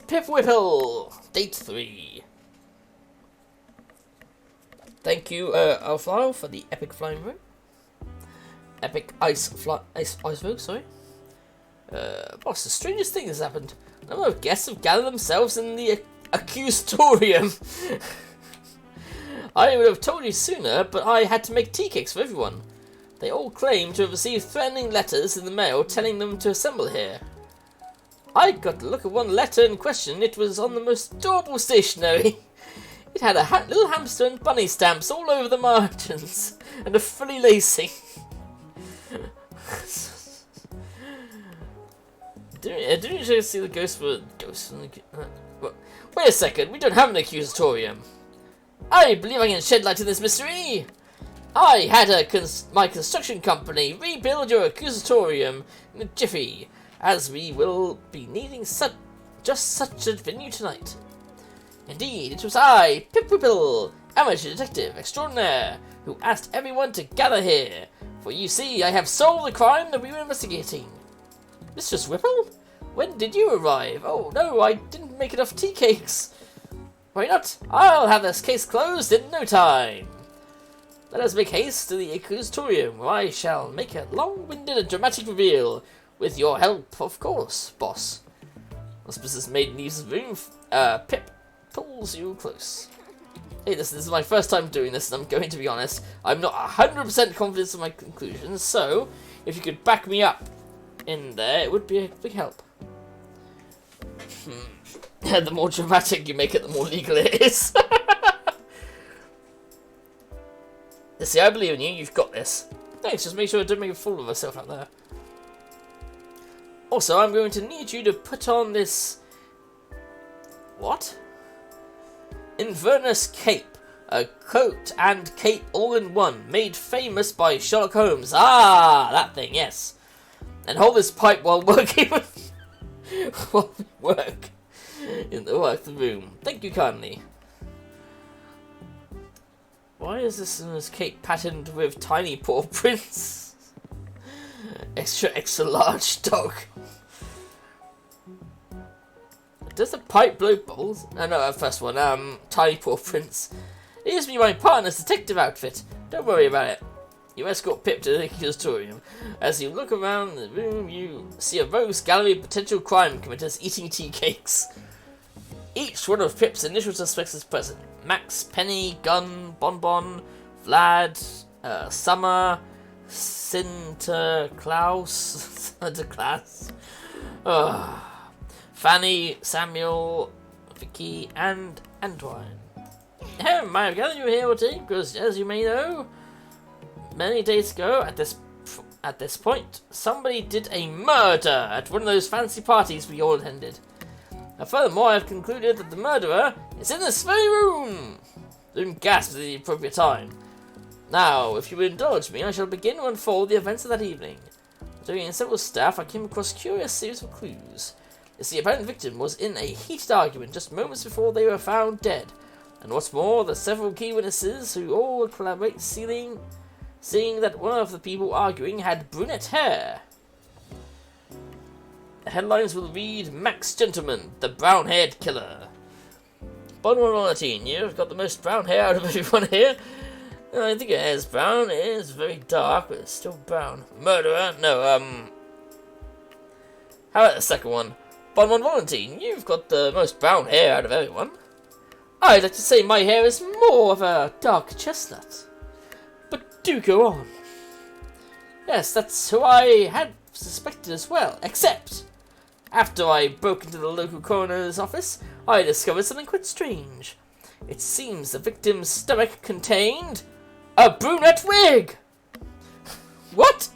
Pip Whipple! Date 3. Thank you, Alfaro, for the epic flying room. Epic ice rogue, sorry. Boss, the strangest thing has happened. A number of guests have gathered themselves in the accusatorium. I would have told you sooner, but I had to make tea cakes for everyone. They all claim to have received threatening letters in the mail telling them to assemble here. I got to look at one letter in question. It was on the most adorable stationery. It had a little hamster and bunny stamps all over the margins, and a frilly lacing. Didn't you see the ghost for wait a second, we don't have an accusatorium. I believe I can shed light on this mystery. I had my construction company rebuild your accusatorium in a jiffy, as we will be needing just such a venue tonight. Indeed, it was I, Pip Whipple, amateur detective extraordinaire, who asked everyone to gather here, for you see, I have solved the crime that we were investigating. Mistress Whipple? When did you arrive? Oh no, I didn't make enough tea cakes. Why not? I'll have this case closed in no time. Let us make haste to the accusatorium, where I shall make a long-winded and dramatic reveal, with your help, of course, boss. Auspicious maiden leaves the room. Pip pulls you close. Hey, this is my first time doing this, and I'm going to be honest, I'm not 100% confident in my conclusions, so if you could back me up in there, it would be a big help. The more dramatic you make it, the more legal it is. See, I believe in you, you've got this. Thanks, just make sure I don't make a fool of myself out there. Also, I'm going to need you to put on this... What? Inverness cape. A coat and cape all in one, made famous by Sherlock Holmes. Ah, that thing, yes. And hold this pipe while working with... while we work in the room. Thank you kindly. Why is this cape patterned with tiny paw prints? Extra large dog. Does the pipe blow bubbles? No, first one. Tiny paw prints. It used to be my partner's detective outfit. Don't worry about it. You escort Pip to the accusatorium. As you look around the room, you see a rogues gallery of potential crime committers eating tea cakes. Each one of Pip's initial suspects is present. Max, Penny, Gun, Bonbon, Vlad, Summer, Sinterklaas, Sinterklaas, Fanny, Samuel, Vicky, and Antoine. I have gathered you here today because, as you may know, many days ago, at this point, somebody did a murder at one of those fancy parties we all attended. And furthermore, I have concluded that the murderer is in this very room! The room gasped at the appropriate time. Now, if you will indulge me, I shall begin to unfold the events of that evening. During several staff, I came across a curious series of clues. The apparent victim was in a heated argument just moments before they were found dead. And what's more, the several key witnesses who all collaborate seeing that one of the people arguing had brunette hair. The headlines will read, Max Gentleman, the brown-haired killer. Bonbon, you've got the most brown hair out of everyone here. I think your hair is brown. It is very dark, but it's still brown. Murderer? No, how about the second one? Bonbon Valentine, you've got the most brown hair out of everyone. I'd like to say my hair is more of a dark chestnut. But do go on. Yes, that's who I had suspected as well, except... After I broke into the local coroner's office, I discovered something quite strange. It seems the victim's stomach contained a brunette wig! What?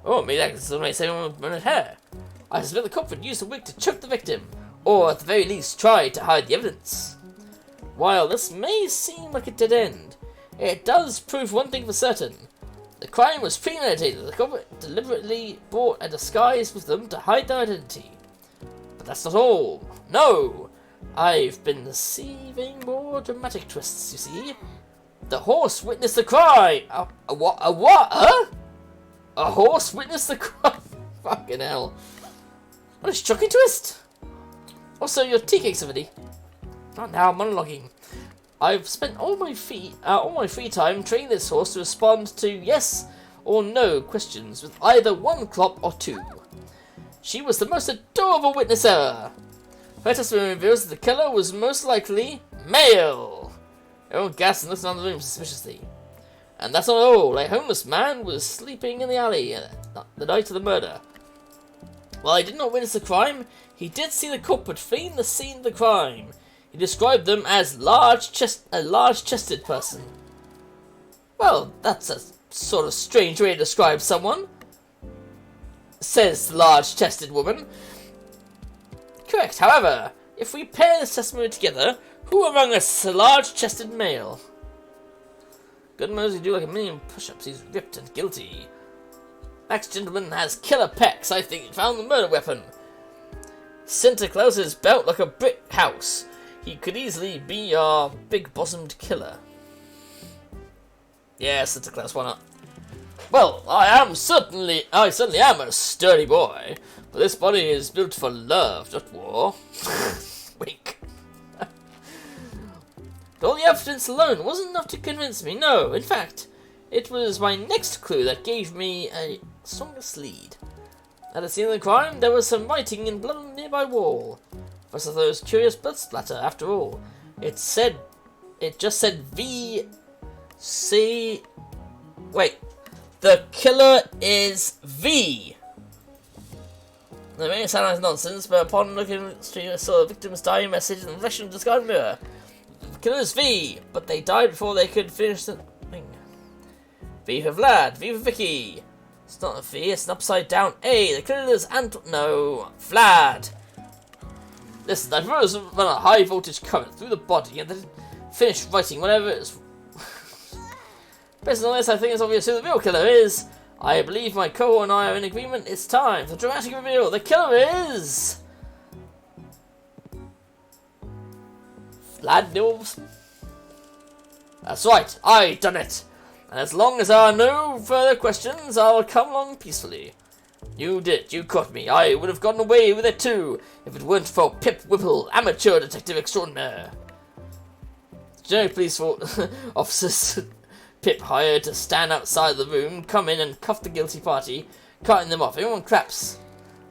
Oh, maybe that's somebody saying with brunette hair. I suspect the culprit used the wig to choke the victim, or at the very least try to hide the evidence. While this may seem like a dead end, it does prove one thing for certain. The crime was premeditated. The culprit deliberately brought a disguise with them to hide their identity. But that's not all. No! I've been receiving more dramatic twists, you see. The horse witnessed the crime. A what? A what? Huh? A horse witnessed the crime. Fucking hell. What a shocking twist. Also, your tea cakes are ready. Not now, monologuing. I've spent all my free time training this horse to respond to yes or no questions with either one clop or two. She was the most adorable witness ever. Her testimony reveals that the killer was most likely male. Everyone gasped and looked around the room suspiciously. And that's not all. A homeless man was sleeping in the alley the night of the murder. While he did not witness the crime, he did see the culprit fleeing the scene of the crime. He described them as a large-chested person. Well, that's a sort of strange way to describe someone, says the large-chested woman. Correct. However, if we pair this testimony together, who among us is a large-chested male? Good Mosey do like a million push-ups. He's ripped and guilty. Next gentleman has killer pecs. I think he found the murder weapon. Santa Claus is built like a brick house. He could easily be our big-bottomed killer. Yeah, Santa Claus, why not? Well, I certainly am a sturdy boy, but this body is built for love, not war. Wink. But all the evidence alone wasn't enough to convince me. No, in fact, it was my next clue that gave me a strongest lead. At the scene of the crime, there was some writing in blood on a nearby wall. First of those curious blood splatter, after all. It just said V-C... Wait. The killer is V. It may sound like nonsense, but upon looking at the street, I saw the victim's dying message in the reflection of the discarded mirror. The killer is V, but they died before they could finish the thing. V for Vlad, V for Vicky. It's not a V, it's an upside down A. The killer is Vlad. Listen, I propose to run a high voltage current through the body and then finish writing whatever it is. Based on this, I think it's obvious who the real killer is. I believe my co and I are in agreement. It's time for dramatic reveal. The killer is Vlad Nils. That's right, I done it. And as long as there are no further questions, I'll come along peacefully. You did, you caught me. I would have gotten away with it too, if it weren't for Pip Whipple, amateur detective extraordinaire. Generic police officers Pip hired to stand outside the room, come in and cuff the guilty party, cutting them off. Everyone claps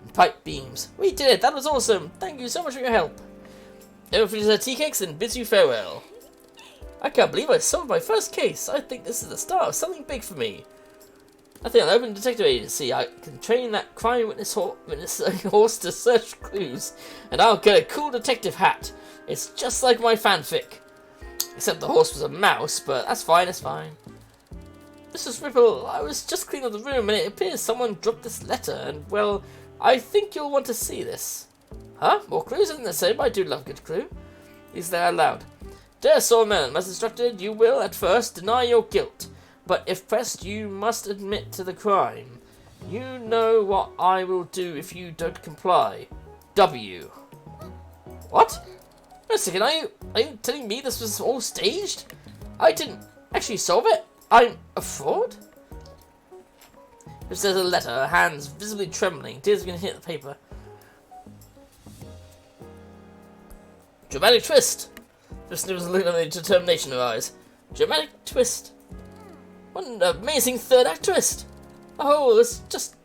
and pipe beams. We did it, that was awesome. Thank you so much for your help. Everyone finishes their tea cakes and bids you farewell. I can't believe I solved my first case. I think this is the start of something big for me. I think I'll open a detective agency. I can train that crime witness horse to search clues, and I'll get a cool detective hat. It's just like my fanfic. Except the horse was a mouse, but that's fine, that's fine. Mrs. Whipple, I was just cleaning up the room and it appears someone dropped this letter, and well, I think you'll want to see this. Huh? More clues? Isn't the same? I do love a good clue. These there aloud. Dear Sorman, as instructed, you will at first deny your guilt, but if pressed, you must admit to the crime. You know what I will do if you don't comply. W. What? Wait a second, are you telling me this was all staged? I didn't actually solve it? I'm a fraud? If there's a letter, her hands visibly trembling, tears are going to hit the paper. Dramatic twist! Just was looking at the determination in her eyes. Dramatic twist. What an amazing third act twist! Oh, this just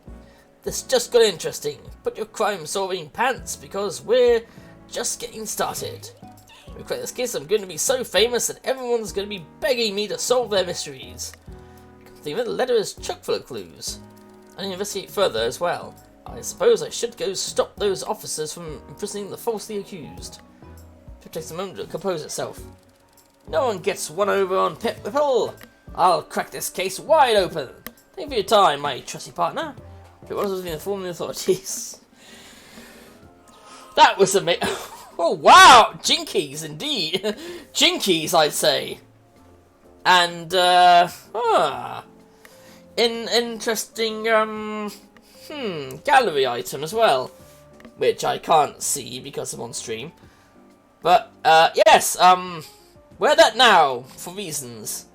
got interesting. Put your crime solving pants because we're just getting started. If we crack this case, I'm going to be so famous that everyone's going to be begging me to solve their mysteries. The letter is chock full of clues. I need to investigate further as well. I suppose I should go stop those officers from imprisoning the falsely accused. It takes a moment to compose itself. No one gets one over on Pip Whipple. I'll crack this case wide open. Thank you for your time, my trusty partner. It was to inform the authorities. That was amazing. Oh wow, jinkies indeed. Jinkies, I'd say. And interesting gallery item as well, which I can't see because I'm on stream. But yes, wear that now for reasons.